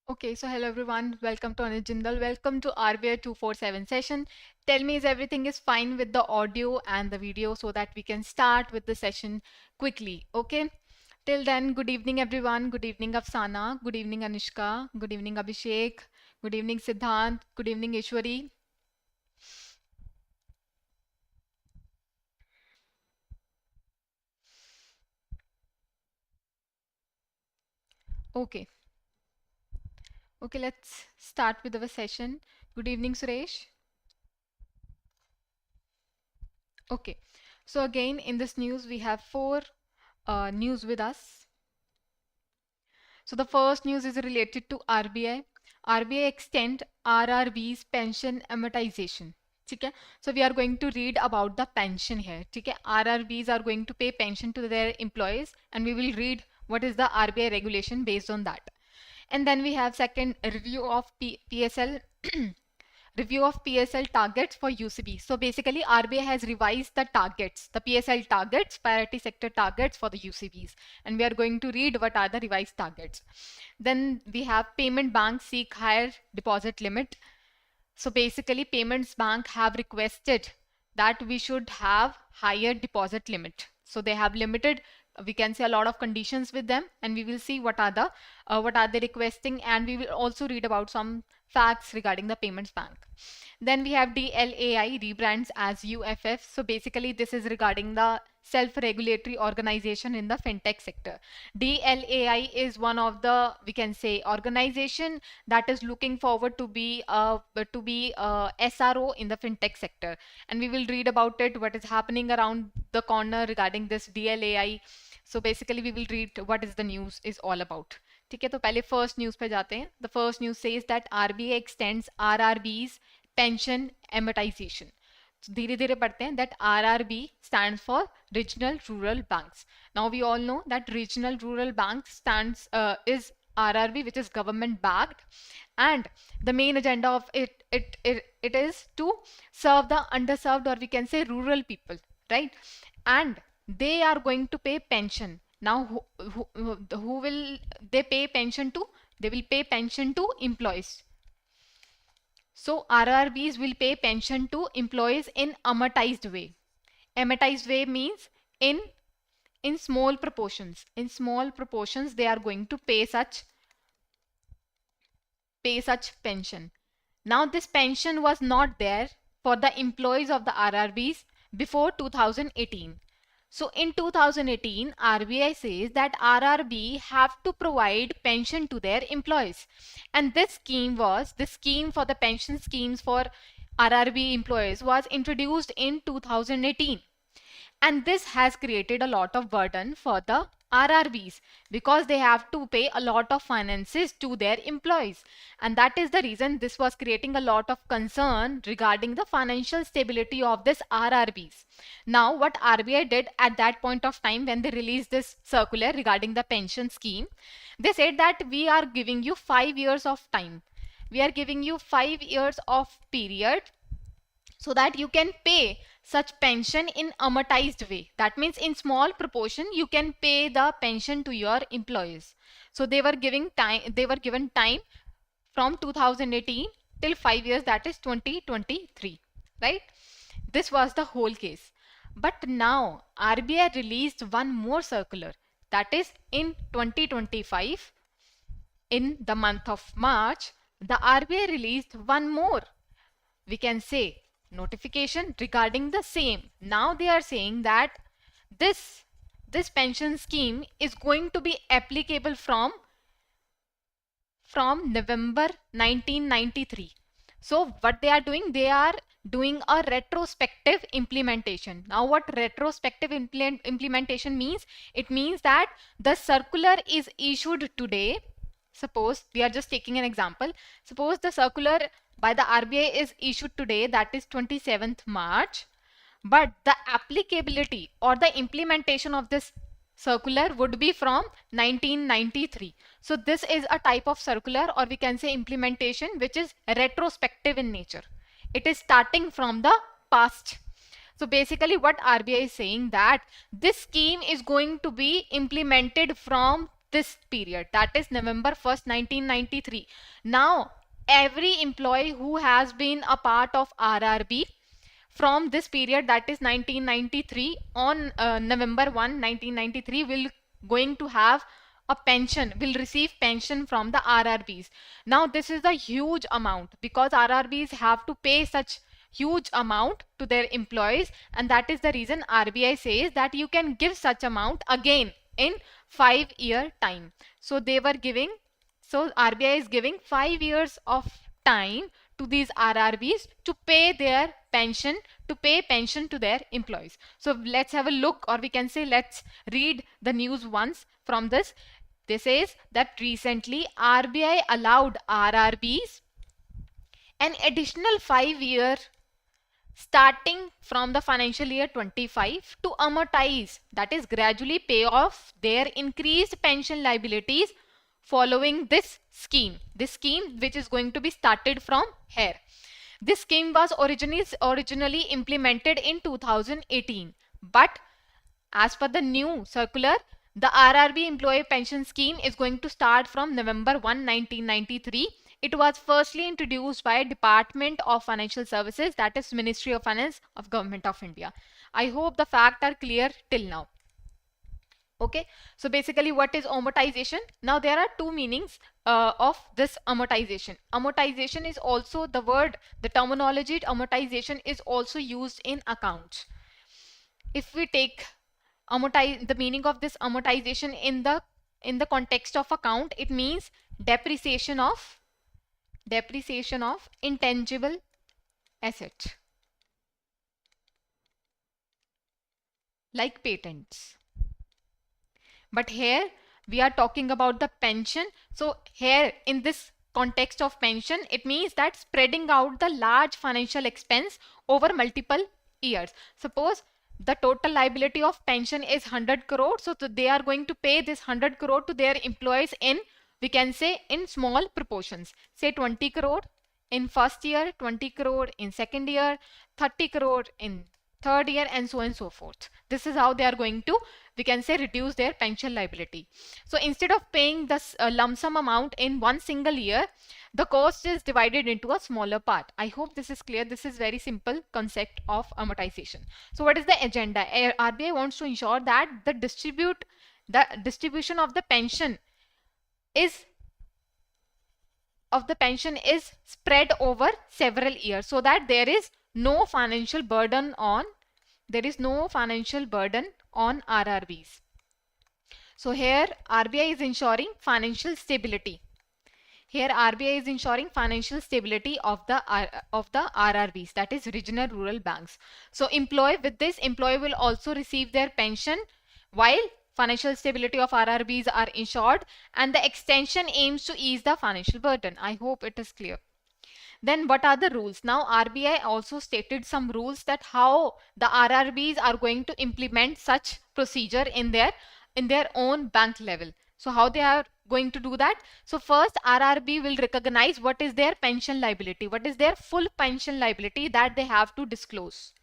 Okay, so hello everyone. Welcome to Anuj Jindal. Welcome to RBI 247 session. Tell me is everything is fine with the audio and the video so that we can start with the session quickly. Okay. Till then, good evening everyone. Good evening Afsana. Good evening Anushka. Good evening Abhishek. Good evening Siddhant. Good evening Ishwari. Okay. Okay, let's start with our session. Good evening Suresh. Okay. So again in this news we have four news with us. So the first news is related to RBI. RBI extend RRB's pension amortization. ठीक है. So we are going to read about the pension here. ठीक है. RRBs are going to pay pension to their employees and we will read what is the RBI regulation based on that. And then we have second review of PSL review of PSL targets for UCB. So basically RBI has revised the targets, the PSL targets, priority sector targets for the UCBs. And we are going to read what are the revised targets. Then we have payment banks seek higher deposit limit. So basically payments bank have requested that we should have higher deposit limit. So they have limited, we can say, a lot of conditions with them, and we will see what are they requesting, and we will also read about some facts regarding the payments bank. Then we have DLAI rebrands as UFF. So basically this is regarding the self-regulatory organization in the fintech sector. DLAI is one of the, we can say, organization that is looking forward to be SRO in the fintech sector, and we will read about it, what is happening around the corner regarding this DLAI. So basically we will read what is the news is all about. ठीक है, तो पहले first news पे जाते हैं. The first news says that RBI extends RRBs pension amortisation. धीरे धीरे पढ़ते हैं. That RRB stands for regional rural banks. Now we all know that regional rural bank stands is RRB, which is government backed, and the main agenda of it is to serve the underserved, or we can say rural people, right? And they are going to pay pension. Now who will they pay pension to? They will pay pension to employees. So RRBs will pay pension to employees in amortized way. Amortized way means in small proportions. In small proportions they are going to pay such pension. Now this pension was not there for the employees of the RRBs before 2018. So in 2018, RBI says that RRB have to provide pension to their employees. And this scheme for the pension schemes for RRB employees was introduced in 2018. And this has created a lot of burden for the RRBs because they have to pay a lot of finances to their employees. And that is the reason this was creating a lot of concern regarding the financial stability of this RRBs. Now, what RBI did at that point of time when they released this circular regarding the pension scheme, they said that we are giving you 5 years of time. We are giving you 5 years of period so that you can pay such pension in amortized way. That means in small proportion you can pay the pension to your employees. So they were given time from 2018 till 5 years, that is 2023, right? This was the whole case. But now RBI released one more circular, that is in 2025, in the month of March. The RBI released one more, we can say, notification regarding the same. Now they are saying that this pension scheme is going to be applicable from November 1993. So what they are doing a retrospective implementation. Now what retrospective implementation means? It means that the circular is issued today. Suppose we are just taking an example. Suppose the circular by the RBI is issued today, that is 27th March, but the applicability or the implementation of this circular would be from 1993. So this is a type of circular, or we can say implementation, which is retrospective in nature. It is starting from the past. So basically what RBI is saying that this scheme is going to be implemented from this period, that is November 1st, 1993. Now, every employee who has been a part of RRB from this period, that is 1993, on November 1, 1993, will going to have a pension, will receive pension from the RRBs. Now this is a huge amount because RRBs have to pay such huge amount to their employees, and that is the reason RBI says that you can give such amount again in 5-year time. So they were giving, so RBI is giving 5 years of time to these RRBs to pay their pension, to pay pension to their employees. So let's have a look, or we can say let's read the news once from this. This says that recently RBI allowed RRBs an additional 5-year starting from the financial year 25 to amortize, that is gradually pay off their increased pension liabilities following this scheme which is going to be started from here. This scheme was originally implemented in 2018, but as per the new circular, the RRB employee pension scheme is going to start from November 1, 1993. It was firstly introduced by Department of Financial Services, that is Ministry of Finance of Government of India. I hope the facts are clear till now. Okay, so basically what is amortization? Now there are two meanings of this amortization. Amortization is also the word, the terminology amortization is also used in accounts. If we take the meaning of this amortization in the context of account, it means depreciation of intangible assets like patents. But here we are talking about the pension. So here in this context of pension, it means that spreading out the large financial expense over multiple years. Suppose the total liability of pension is 100 crore. So they are going to pay this 100 crore to their employees in, we can say, in small proportions. Say 20 crore in first year, 20 crore in second year, 30 crore in third year, and so on and so forth. This is how they are going to, we can say, reduce their pension liability. So instead of paying this lump sum amount in one single year, the cost is divided into a smaller part. I hope this is clear. This is very simple concept of amortization. So what is the agenda? RBI wants to ensure that the distribution of the pension is spread over several years, so that there is no financial burden on RRBs. So here RBI is ensuring financial stability. Here RBI is ensuring financial stability of the RRBs, that is regional rural banks. So with this employee will also receive their pension while financial stability of RRBs are ensured, and the extension aims to ease the financial burden. I hope it is clear. Then what are the rules? Now RBI also stated some rules that how the RRBs are going to implement such procedure in their own bank level. So how they are going to do that? So first, RRB will recognize what is their pension liability, what is their full pension liability that they have to disclose.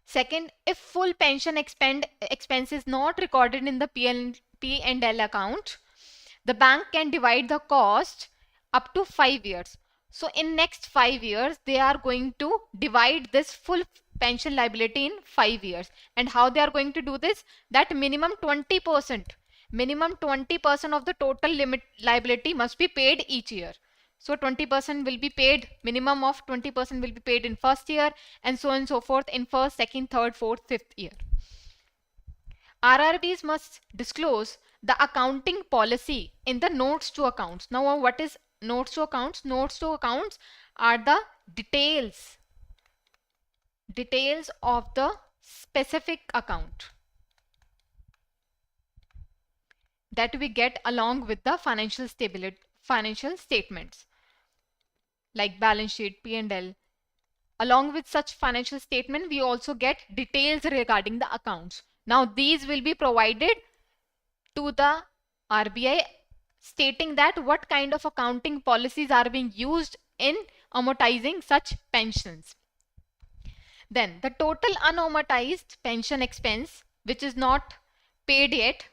Second, if full pension expense is not recorded in the P&L account, the bank can divide the cost up to 5 years. So in next 5 years, they are going to divide this full pension liability in 5 years. And how they are going to do this? That minimum 20% of the total liability must be paid each year. So 20% will be paid, minimum of 20% will be paid in first year, and so on and so forth in first, second, third, fourth, fifth year. RRBs must disclose the accounting policy in the notes to accounts. Now what is notes to accounts? Notes to accounts are the details of the specific account that we get along with the financial statements like balance sheet, P&L. Along with such financial statement, we also get details regarding the accounts. Now these will be provided to the RBI, stating that what kind of accounting policies are being used in amortizing such pensions. Then the total unamortized pension expense, which is not paid yet,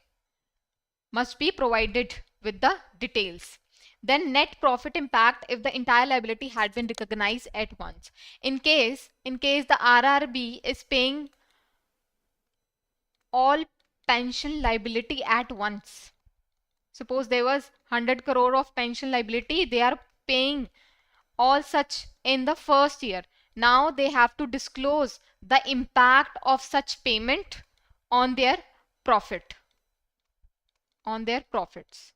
must be provided with the details. Then net profit impact if the entire liability had been recognized at once. In case the RRB is paying all pension liability at once. Suppose there was 100 crore of pension liability, they are paying all such in the first year. Now they have to disclose the impact of such payment on their profit, on their profits.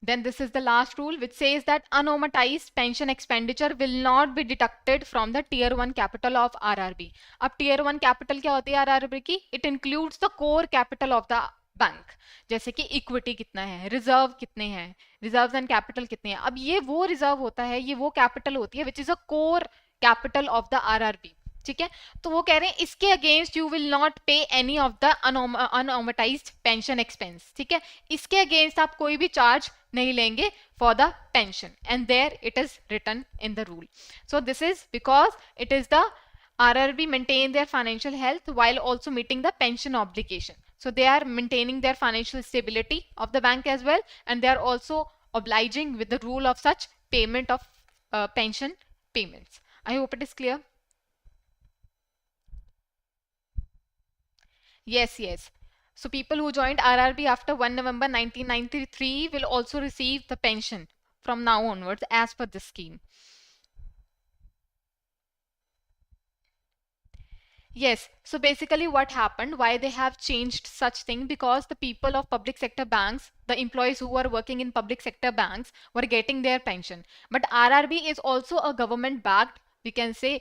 Then this is the last rule which says that unamortized pension expenditure will not be deducted from the tier 1 capital of RRB. अब tier 1 capital क्या होती है RRB की? It includes the core capital of the bank, जैसे कि equity कितना है, reserve कितने हैं, रिजर्व्स एंड कैपिटल कितने हैं. अब ये वो रिजर्व होता है, ये वो कैपिटल होती है which is a core capital of the RRB. ठीक है, तो वो कह रहे हैं इसके against you will not pay any of the unamortised pension expense. ठीक है, इसके अगेंस्ट आप कोई भी चार्ज नहीं लेंगे for the pension, and there it is written in the rule. So this is because it is the RRB maintain their financial health while also meeting the pension obligation. So they are maintaining their financial stability of the bank as well, and they are also obliging with the rule of such payment of pension payments. I hope it is clear. Yes. So people who joined RRB after 1 November 1993 will also receive the pension from now onwards as per this scheme. Yes, so basically what happened, why they have changed such thing, because the people of public sector banks, the employees who were working in public sector banks were getting their pension. But RRB is also a government backed, we can say,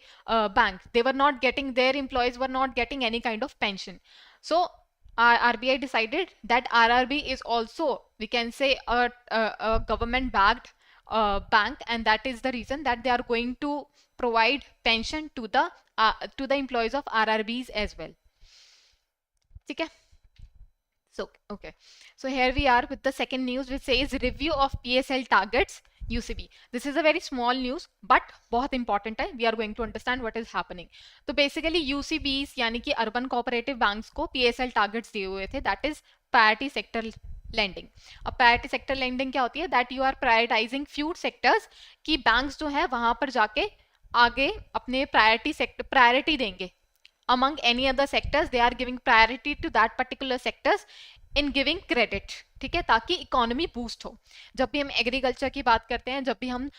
bank. They were not getting, their employees were not getting any kind of pension. So RBI decided that RRB is also, we can say, a government backed bank, and that is the reason that they are going to provide pension to the employees of RRBs as well. Okay. So okay, so here we are with the second news which says review of PSL targets UCB. This is a very small news but बहुत important है. We are going to understand what is happening. तो basically UCBs यानी कि urban cooperative banks को PSL targets दिए हुए थे, that is priority sector lending. अब priority sector lending क्या होती है? That you are prioritizing few sectors कि banks जो है वहां पर जाके आगे अपने प्रायोरिटी देंगे among any other sectors. They are giving priority to that particular sectors in giving credit. ठीक है, ताकि इकोनॉमी बूस्ट हो. जब भी हम एग्रीकल्चर की बात करते हैं, जब भी हम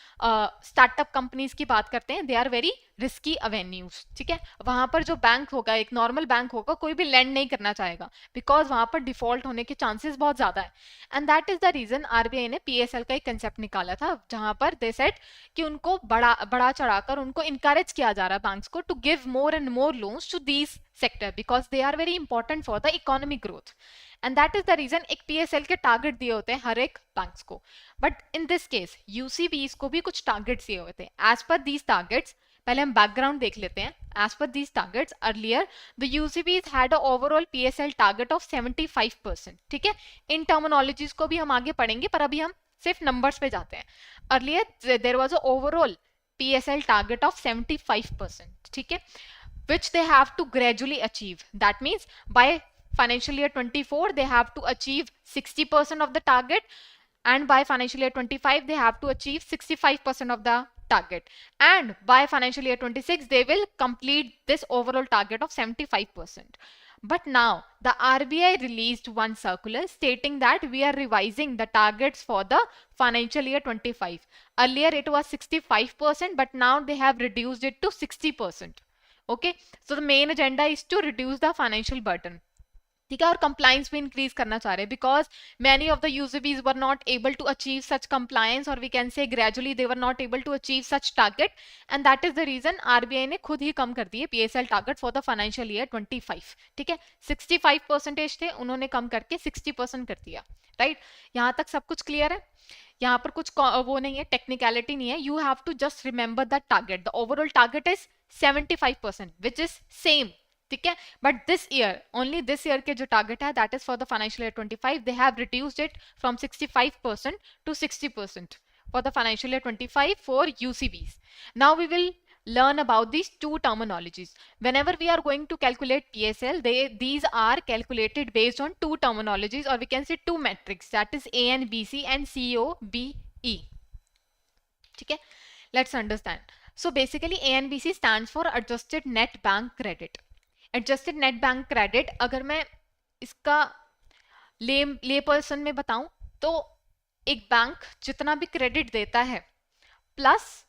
स्टार्टअप कंपनीज की बात करते हैं, they are very risky avenues. ठीक है, वहां पर जो बैंक होगा, एक नॉर्मल बैंक होगा, कोई भी लैंड नहीं करना चाहेगा बिकॉज वहां पर डिफॉल्ट होने के चांसेस बहुत ज्यादा है. And that is the reason RBI ने पीएसएल का एक कंसेप्ट निकाला था जहां पर दे सेड कि उनको बड़ा चढ़ाकर उनको इनकरेज किया जा रहा है बैंक्स को to give more and more loans to these sector because they are very important for the economic growth. And that is the reason एक पीएसएल के टारगेट दिए होते हैं हर एक बैंक्स को. But in this case UCBs को भी कुछ टारगेट्स दिए हुए थे. एज पर दीज टारगेट्स, पहले हम बैकग्राउंड देख लेते हैं. एज पर these targets earlier the UCBs had a overall PSL target of 75%. ठीक है, इन टर्मिनोलॉजीज को भी हम आगे पढ़ेंगे पर अभी हम सिर्फ नंबर्स पे जाते हैं. Earlier there was a overall PSL target of 75%. ठीक है, which they have to gradually achieve. That means by financial year 24 they have to achieve 60% of the target, and by financial year 25 they have to achieve 65% of the target, and by financial year 26 they will complete this overall target of 75%. But now the RBI released one circular stating that we are revising the targets for the financial year 25. Earlier it was 65%, but now they have reduced it to 60%. Okay, so the main agenda is to reduce the financial burden. ठीक है, और compliance भी increase करना चाह रहे हैं because many of the UGBs were not able to achieve such compliance, और we can say gradually they were not able to achieve such target, and that is the reason RBI ने खुद ही कम कर दिए PSL target for the financial year 25. ठीक है, 65% थे, उन्होंने कम करके 60% कर दिया. राइट, यहाँ तक सब कुछ क्लियर है. यहाँ पर कुछ वो नहीं है, टेक्निकलिटी नहीं है. You have to just remember the target. The overall target is 75% which is same. ठीक है, but this year, only this year के जो टारगेट है that is for the financial year 25, they have reduced it from 65% to 60% for the financial year 25 for UCBs. Now we will learn about these two terminologies. Whenever we are going to calculate PSL, these are calculated based on two terminologies, or we can say two metrics, that is ANBC and COBE. Okay, let's understand. So basically ANBC stands for adjusted net bank credit. Adjusted net bank credit, अगर मैं इसका ले person में बताऊं तो एक bank जितना भी क्रेडिट देता है plus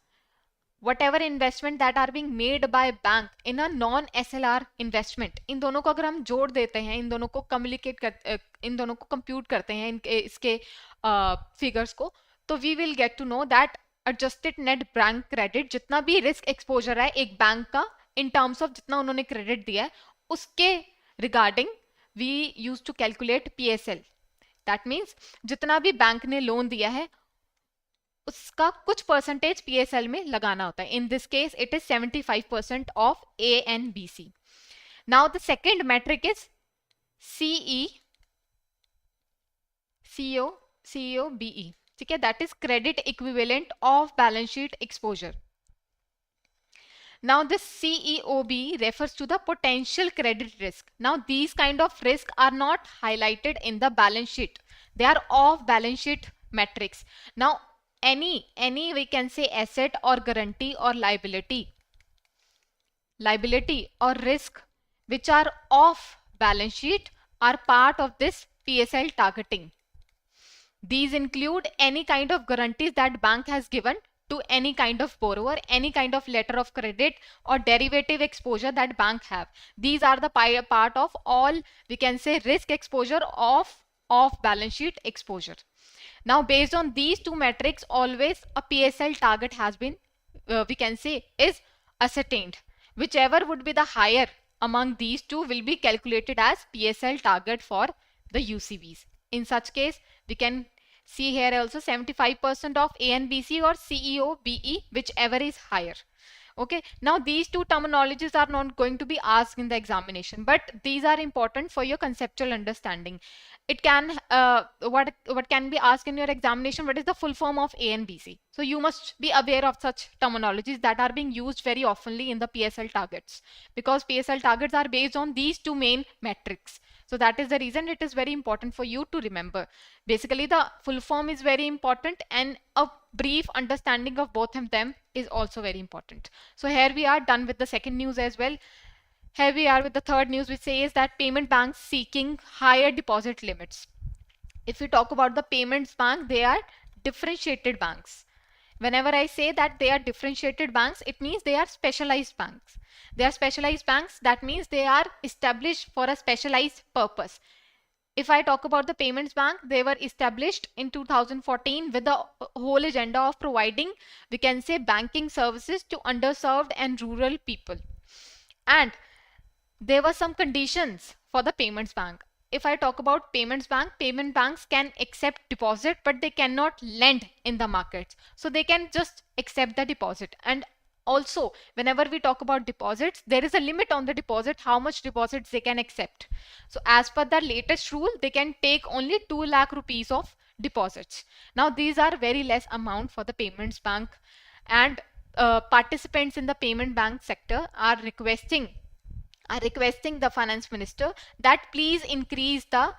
whatever investment that are being made by bank in a non SLR investment, इन दोनों को अगर हम जोड़ देते हैं, इन दोनों को कम्युनिकेट कर इन दोनों को कंप्यूट करते हैं इसके फिगर्स को, तो we will get to know that adjusted net bank credit, जितना भी रिस्क एक्सपोजर है एक बैंक का इन टर्म्स ऑफ जितना उन्होंने क्रेडिट दिया है, उसके regarding we use to calculate PSL. That means जितना भी बैंक ने लोन दिया है उसका कुछ परसेंटेज PSL में लगाना होता है. In this case it is 75% of ANBC. Now the second metric is COBE. ठीक है, that is credit equivalent of balance sheet exposure. Now this CEOB refers to the potential credit risk. Now these kind of risks are not highlighted in the balance sheet. They are off balance sheet metrics. Now any we can say asset or guarantee or liability or risk which are off balance sheet are part of this PSL targeting. These include any kind of guarantees that bank has given to any kind of borrower, any kind of letter of credit or derivative exposure that bank have. These are the part of all we can say risk exposure of balance sheet exposure. Now based on these two metrics, always a PSL target has been we can say is ascertained. Whichever would be the higher among these two will be calculated as PSL target for the UCBs. In such case, we can see here also 75% of ANBC or CEOBE, whichever is higher. Okay, now these two terminologies are not going to be asked in the examination, but these are important for your conceptual understanding. It can what can be asked in your examination, what is the full form of ANBC? So you must be aware of such terminologies that are being used very oftenly in the PSL targets, because PSL targets are based on these two main metrics. So that is the reason it is very important for you to remember. Basically the full form is very important and a brief understanding of both of them is also very important. So here we are done with the second news as well. Here we are with the third news, which says that payment banks seeking higher deposit limits. If we talk about the payments bank, they are differentiated banks. Whenever I say that they are differentiated banks, it means they are specialized banks. They are specialized banks, that means they are established for a specialized purpose. If I talk about the payments bank, they were established in 2014 with the whole agenda of providing, we can say, banking services to underserved and rural people. And there were some conditions for the payments bank. If I talk about payments bank, payment banks can accept deposit, but they cannot lend in the markets. So they can just accept the deposit. And also, whenever we talk about deposits, there is a limit on the deposit, how much deposits they can accept. So as per the latest rule, they can take only 2 lakh rupees of deposits. Now these are very less amount for the payments bank, and participants in the payment bank sector are requesting the finance minister that please increase the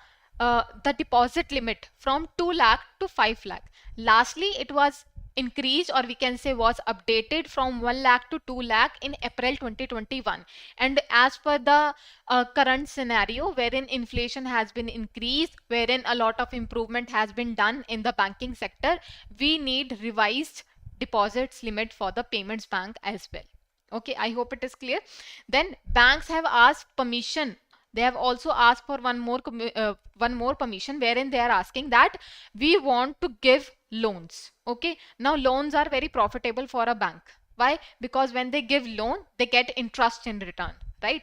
deposit limit from 2 lakh to 5 lakh. Lastly, it was increased, or we can say was updated, from 1 lakh to 2 lakh in April 2021. And as per the current scenario wherein inflation has been increased, wherein a lot of improvement has been done in the banking sector, we need revised deposits limit for the payments bank as well. Okay, I hope it is clear. Then banks have asked permission. They have also asked for one more permission, wherein they are asking that we want to give loans. Okay, now loans are very profitable for a bank. Why? Because when they give loan, they get interest in return, right?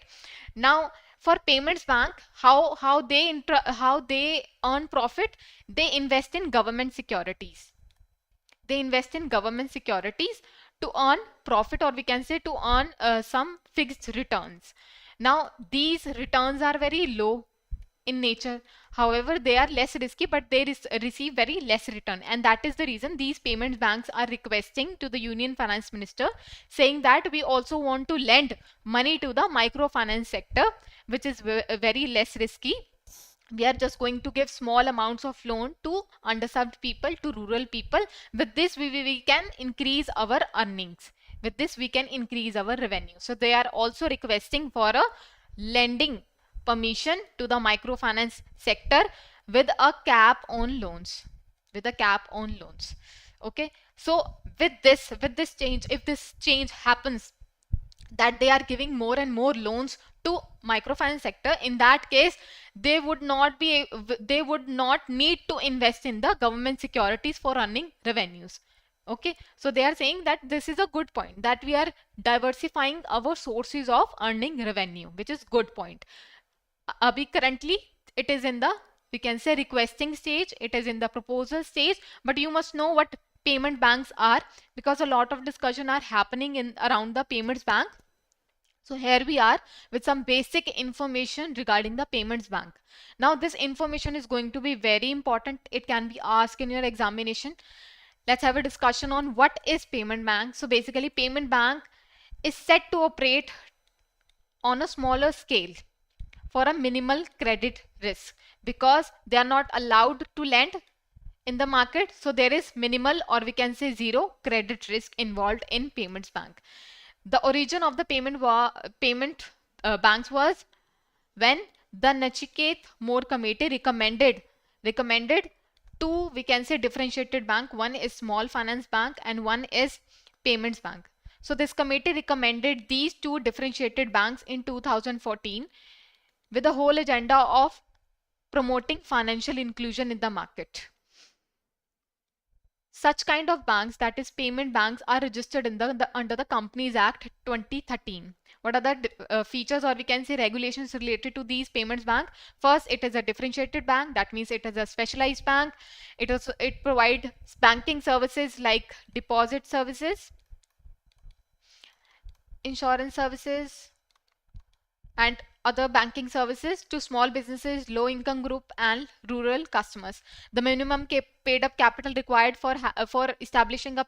Now for payments bank, how they earn profit? They invest in government securities. They invest in government securities to earn profit, or we can say to earn some fixed returns. Now these returns are very low in nature. However, they are less risky, but they receive very less return. And that is the reason these payments banks are requesting to the Union Finance Minister, saying that we also want to lend money to the microfinance sector, which is very less risky. We are just going to give small amounts of loan to underserved people, to rural people. With this, we can increase our earnings. With this, we can increase our revenue. So they are also requesting for a lending permission to the microfinance sector with a cap on loans. With a cap on loans. Okay. So with this change, if this change happens, that they are giving more and more loans to microfinance sector, in that case they would not need to invest in the government securities for earning revenues. Okay, so they are saying that this is a good point, that we are diversifying our sources of earning revenue, which is good point. Currently it is in the, we can say, requesting stage, it is in the proposal stage, but you must know what payment banks are, because a lot of discussion are happening in around the payments bank. So here we are with some basic information regarding the payments bank. Now this information is going to be very important. It can be asked in your examination. Let's have a discussion on what is payment bank. So basically payment bank is set to operate on a smaller scale for a minimal credit risk, because they are not allowed to lend in the market. So there is minimal, or we can say zero, credit risk involved in payments bank. The origin of the payment banks was when the Nachiket More committee recommended two, we can say, differentiated bank. One is small finance bank and one is payments bank. So this committee recommended these two differentiated banks in 2014 with the whole agenda of promoting financial inclusion in the market. Such kind of banks, that is payment banks, are registered in under the Companies Act 2013. What are the features, or we can say regulations, related to these payments bank? First, it is a differentiated bank. That means it is a specialized bank. It provides banking services like deposit services, insurance services, and other banking services to small businesses, low income group, and rural customers. The minimum paid up capital required for establishing a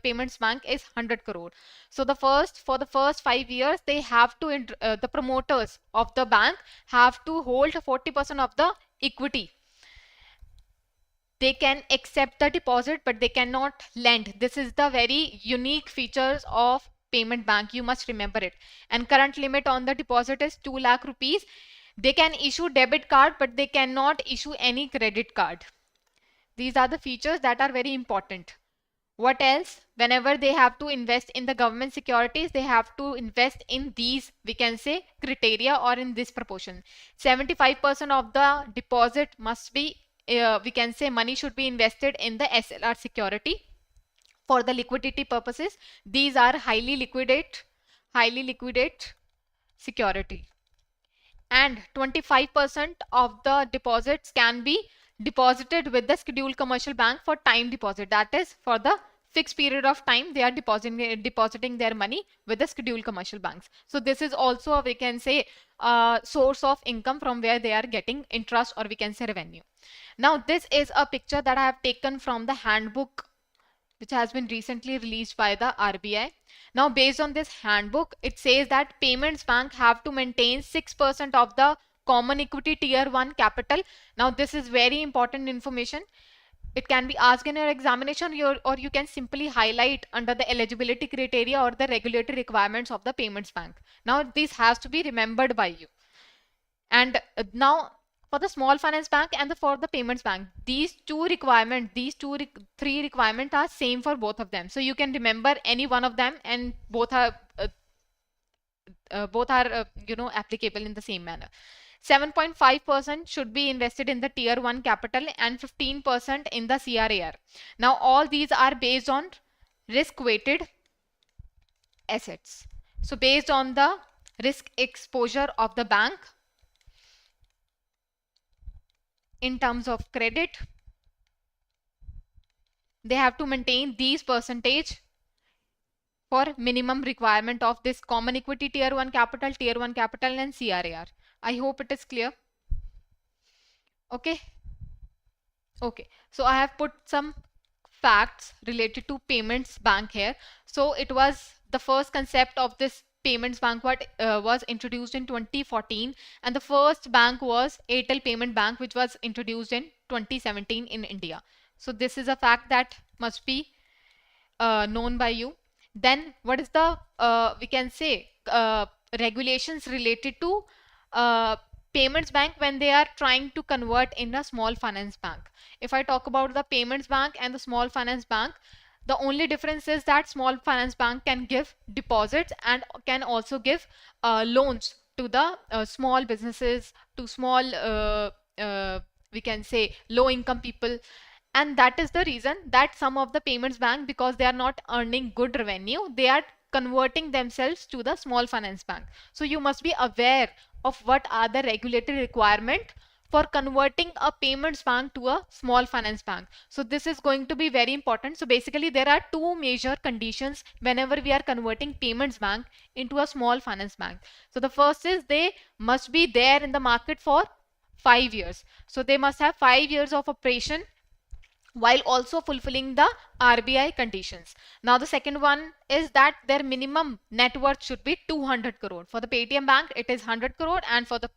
payments bank is 100 crore. So for the first 5 years, they have to the promoters of the bank have to hold 40% of the equity. They can accept the deposit, but they cannot lend. This is the very unique features of payment bank. You must remember it. And current limit on the deposit is 2 lakh rupees. They can issue debit card, but they cannot issue any credit card. These are the features that are very important. What else? Whenever they have to invest in the government securities, they have to invest in these, we can say, criteria, or in this proportion. 75% of the deposit must be, we can say, money should be invested in the SLR security for the liquidity purposes. These are highly liquidate security. And 25% of the deposits can be deposited with the scheduled commercial bank for time deposit. That is, for the fixed period of time, they are depositing their money with the scheduled commercial banks. So this is also a, we can say, source of income from where they are getting interest, or we can say revenue. Now this is a picture that I have taken from the handbook, which has been recently released by the RBI. Now based on this handbook, it says that payments bank have to maintain 6% of the common equity tier 1 capital. Now this is very important information. It can be asked in your examination, or you can simply highlight under the eligibility criteria or the regulatory requirements of the payments bank. Now this has to be remembered by you. And now for the small finance bank and for the payments bank, these three requirements are same for both of them. So you can remember any one of them, and both are applicable in the same manner. 7.5% should be invested in the tier 1 capital and 15% in the CRAR. Now all these are based on risk weighted assets. So based on the risk exposure of the bank in terms of credit, they have to maintain these percentage for minimum requirement of this common equity tier 1 capital and CRAR. I hope it is clear. Okay. Okay, so I have put some facts related to payments bank here. So it was the first concept of this payments bank what was introduced in 2014, and the first bank was Airtel Payment Bank, which was introduced in 2017 in India. So this is a fact that must be known by you. Then what is the we can say regulations related to uh, payments bank when they are trying to convert in a small finance bank? If I talk about the payments bank and the small finance bank, the only difference is that small finance bank can give deposits and can also give loans to the small businesses, to small we can say low income people. And that is the reason that some of the payments bank, because they are not earning good revenue, they are converting themselves to the small finance bank. So you must be aware of what are the regulatory requirement for converting a payments bank to a small finance bank. So this is going to be very important. So basically there are two major conditions whenever we are converting payments bank into a small finance bank. So the first is they must be there in the market for 5 years. So they must have 5 years of operation while also fulfilling the RBI conditions. Now the second one is that their minimum net worth should be 200 crore. For the Paytm bank it is 100 crore, and for the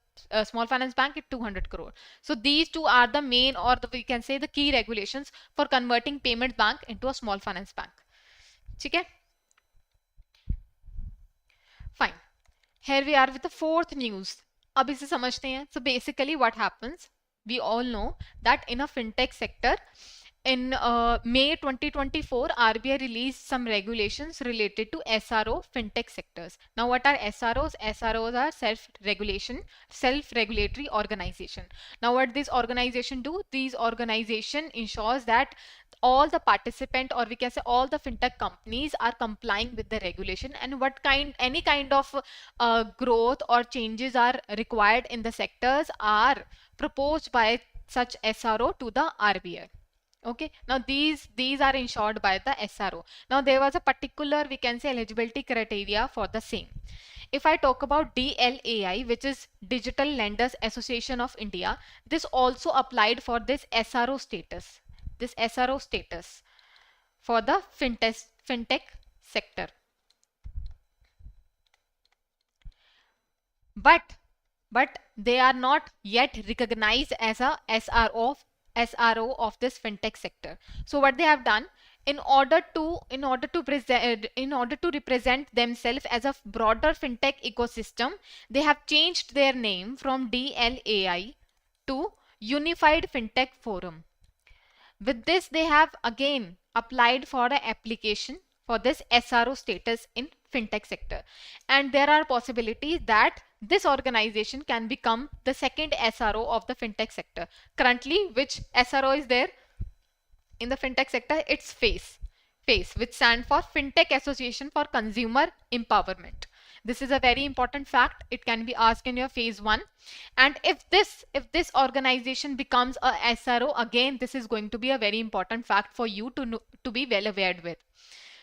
small finance bank it's 200 crore. So these two are the main, or we can say the key regulations for converting payment bank into a small finance bank. Okay? Fine. Here we are with the fourth news. अब इसे समझते हैं. So basically what happens, we all know that in a fintech sector, in May 2024, RBI released some regulations related to SRO fintech sectors. Now, what are SROs? SROs are self-regulatory organization. Now, what this organization do? These organization ensures that all the participant, or we can say all the fintech companies, are complying with the regulation, and any kind of growth or changes are required in the sectors are proposed by such SRO to the RBI. Okay, now these are ensured by the SRO. Now there was a particular, we can say, eligibility criteria for the same. If I talk about DLAI, which is Digital Lenders Association of India, this also applied for this SRO status. This SRO status for the fintech sector. But they are not yet recognized as a SRO of this fintech sector. So what they have done, in order to represent themselves as a broader fintech ecosystem, they have changed their name from DLAI to Unified Fintech Forum. With this, they have again applied for an application for this SRO status in fintech sector, and there are possibilities that this organization can become the second SRO of the fintech sector. Currently, which SRO is there in the fintech sector? It's FACE, which stands for Fintech Association for Consumer Empowerment. This is a very important fact. It can be asked in your phase 1. And if this organization becomes a SRO, again this is going to be a very important fact for you to be well aware with.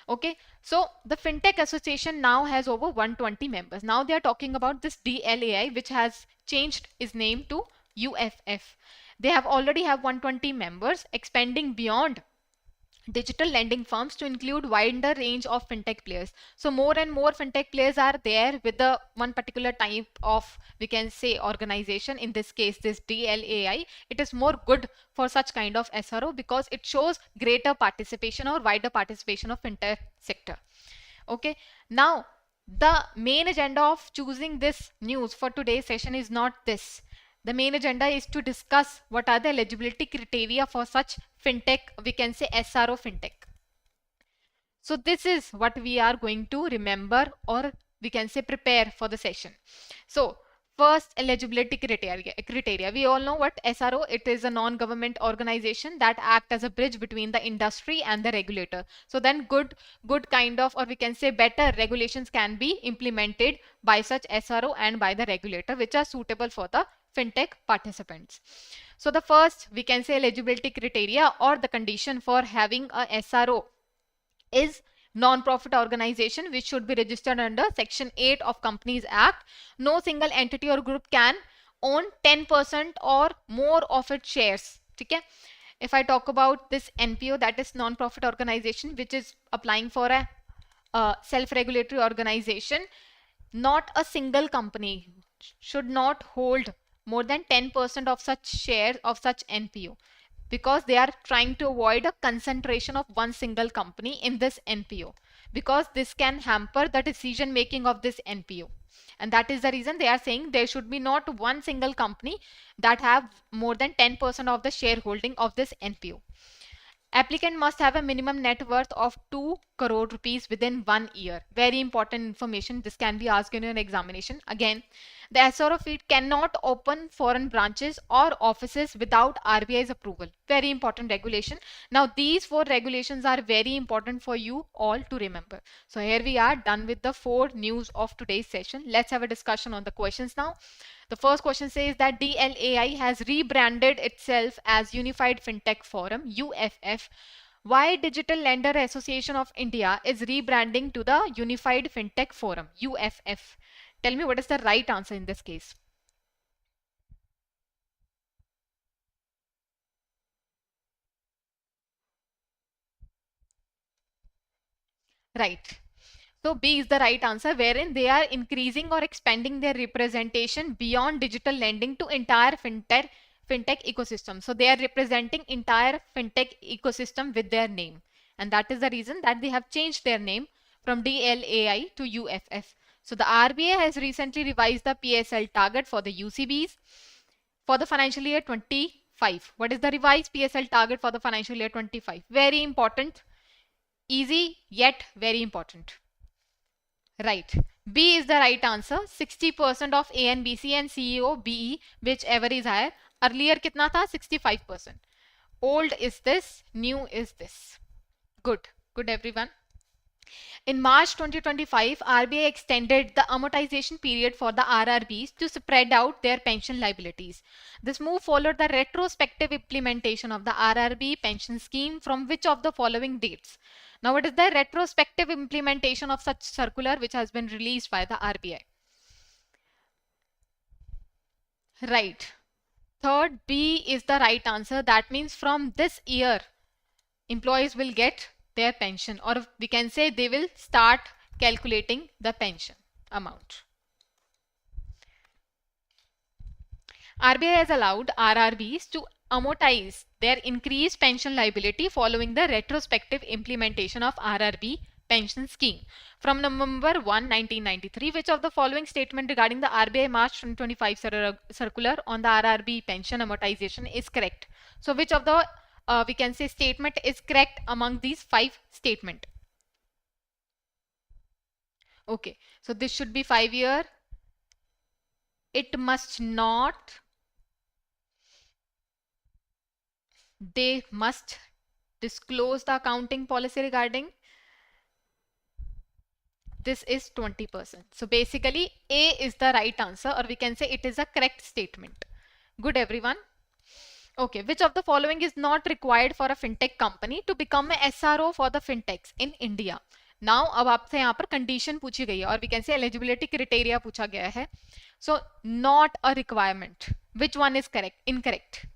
Okay, so the Fintech Association now has over 120 members. Now they are talking about this DLAI, which has changed its name to UFF. They have already have 120 members, expanding beyond digital lending firms to include wider range of fintech players. So more and more fintech players are there with the one particular type of, we can say, organization. In this case, this DLAI, it is more good for such kind of SRO because it shows greater participation or wider participation of fintech sector. Okay, now the main agenda of choosing this news for today's session is not this. The main agenda is to discuss what are the eligibility criteria for such fintech, we can say SRO fintech. So this is what we are going to remember, or we can say prepare for the session. So first, eligibility criteria. We all know what SRO, it is a non-government organization that act as a bridge between the industry and the regulator. So then good kind of, or we can say better regulations can be implemented by such SRO and by the regulator, which are suitable for the fintech participants. So the first, we can say, eligibility criteria or the condition for having a SRO is non-profit organization which should be registered under Section 8 of Companies Act. No single entity or group can own 10% or more of its shares. ठीक है? If I talk about this NPO, that is non-profit organization, which is applying for a self-regulatory organization, not a single company should not hold more than 10% of such shares of such NPO, because they are trying to avoid a concentration of one single company in this NPO, because this can hamper the decision making of this NPO. And that is the reason they are saying there should be not one single company that have more than 10% of the shareholding of this NPO. Applicant must have a minimum net worth of 2 crore rupees within 1 year. Very important information. This can be asked in an examination. Again, the SRO feed cannot open foreign branches or offices without RBI's approval. Very important regulation. Now, these 4 regulations are very important for you all to remember. So, here we are done with the 4 news of today's session. Let's have a discussion on the questions now. The first question says that DLAI has rebranded itself as Unified Fintech Forum, UFF. Why Digital Lender Association of India is rebranding to the Unified Fintech Forum, UFF? Tell me what is the right answer in this case. Right. So B is the right answer, wherein they are increasing or expanding their representation beyond digital lending to entire fintech ecosystem. So they are representing entire fintech ecosystem with their name. And that is the reason that they have changed their name from DLAI to UFF. So the RBI has recently revised the PSL target for the UCBs for the financial year 25. What is the revised PSL target for the financial year 25? Very important. Easy yet very important. Right. B is the right answer. 60% of ANBC and CEO BE, whichever is higher. Earlier kitna tha? 65%. Old is this, new is this. Good. Good, everyone. In March 2025, RBI extended the amortization period for the RRBs to spread out their pension liabilities. This move followed the retrospective implementation of the RRB pension scheme from which of the following dates? Now, what is the retrospective implementation of such circular which has been released by the RBI? Right. Third, B is the right answer. That means from this year, employees will get their pension, or we can say they will start calculating the pension amount. RBI has allowed RRBs to amortize their increased pension liability following the retrospective implementation of RRB pension scheme from November 1, 1993. Which of the following statement regarding the RBI March 2025 circular on the RRB pension amortization is correct? So which of the we can say statement is correct among these 5 statement? Okay, so this should be 5-year. It must not. They must disclose the accounting policy regarding. This is 20%. So basically A is the right answer, or we can say it is a correct statement. Good, everyone. Okay, which of the following is not required for a fintech company to become a SRO for the fintechs in India? Now अब आपसे यहाँ पर condition पूछी गई है, और we can say eligibility criteria पूछा गया है. So not a requirement. Which one is correct? Incorrect.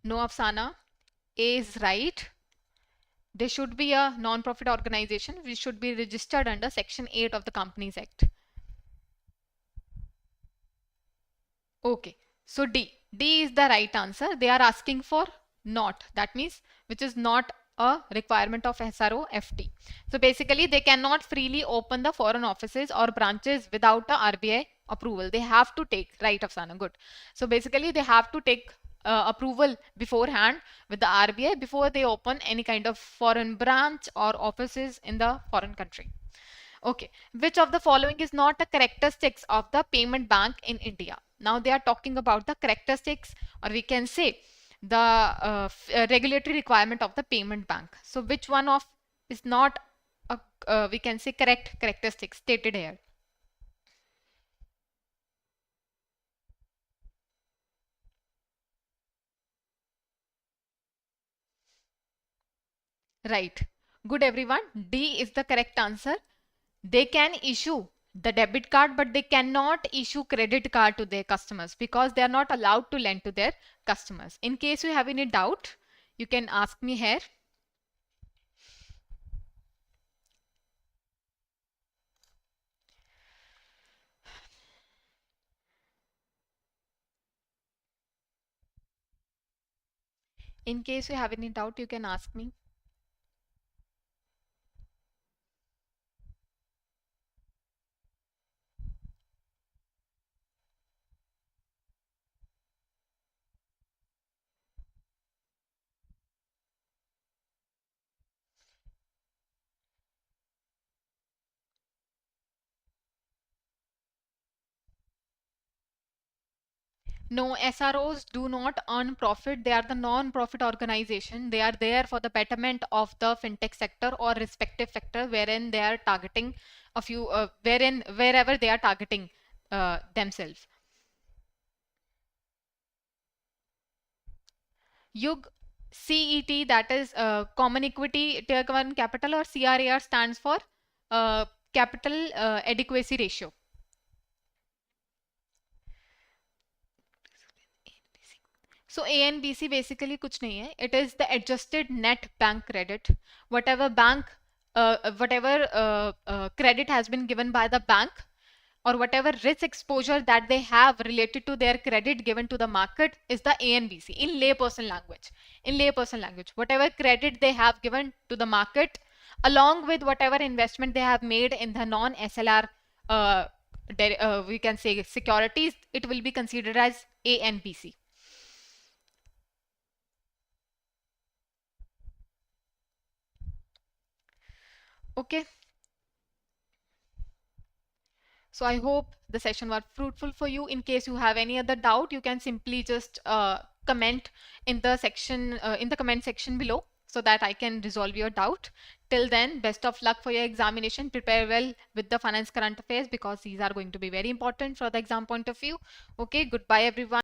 No, Afsana. A is right. They should be a non-profit organization which should be registered under Section 8 of the Companies Act. Okay, so D. D is the right answer. They are asking for not. That means which is not a requirement of SRO FT. So basically they cannot freely open the foreign offices or branches without a RBI approval. They have to take, right, Afsana, good. So basically they have to take approval beforehand with the RBI before they open any kind of foreign branch or offices in the foreign country. Okay, which of the following is not a characteristics of the payment bank in India? Now they are talking about the characteristics, or we can say the regulatory requirement of the payment bank. So which one of is not a we can say correct characteristics stated here? Right. Good everyone. D is the correct answer. They can issue the debit card, but they cannot issue credit card to their customers because they are not allowed to lend to their customers. In case you have any doubt, you can ask me here. In case you have any doubt, you can ask me. No, SROs do not earn profit. They are the non-profit organization. They are there for the betterment of the fintech sector or respective sector wherein they are targeting a few, wherever they are targeting themselves. UG CET, that is Common Equity Tier 1 Capital, or CRAR stands for Capital Adequacy Ratio. So A and BC basically कुछ नहीं है. It is the adjusted net bank credit. Whatever credit has been given by the bank, or whatever risk exposure that they have related to their credit given to the market, is the A and BC in layperson language. In layperson language, whatever credit they have given to the market, along with whatever investment they have made in the non-SLR, we can say securities, it will be considered as A and BC. Okay. So I hope the session was fruitful for you. In case you have any other doubt, you can simply just comment in the comment section below so that I can resolve your doubt. Till then, best of luck for your examination. Prepare well with the finance current affairs because these are going to be very important for the exam point of view. Okay, goodbye everyone.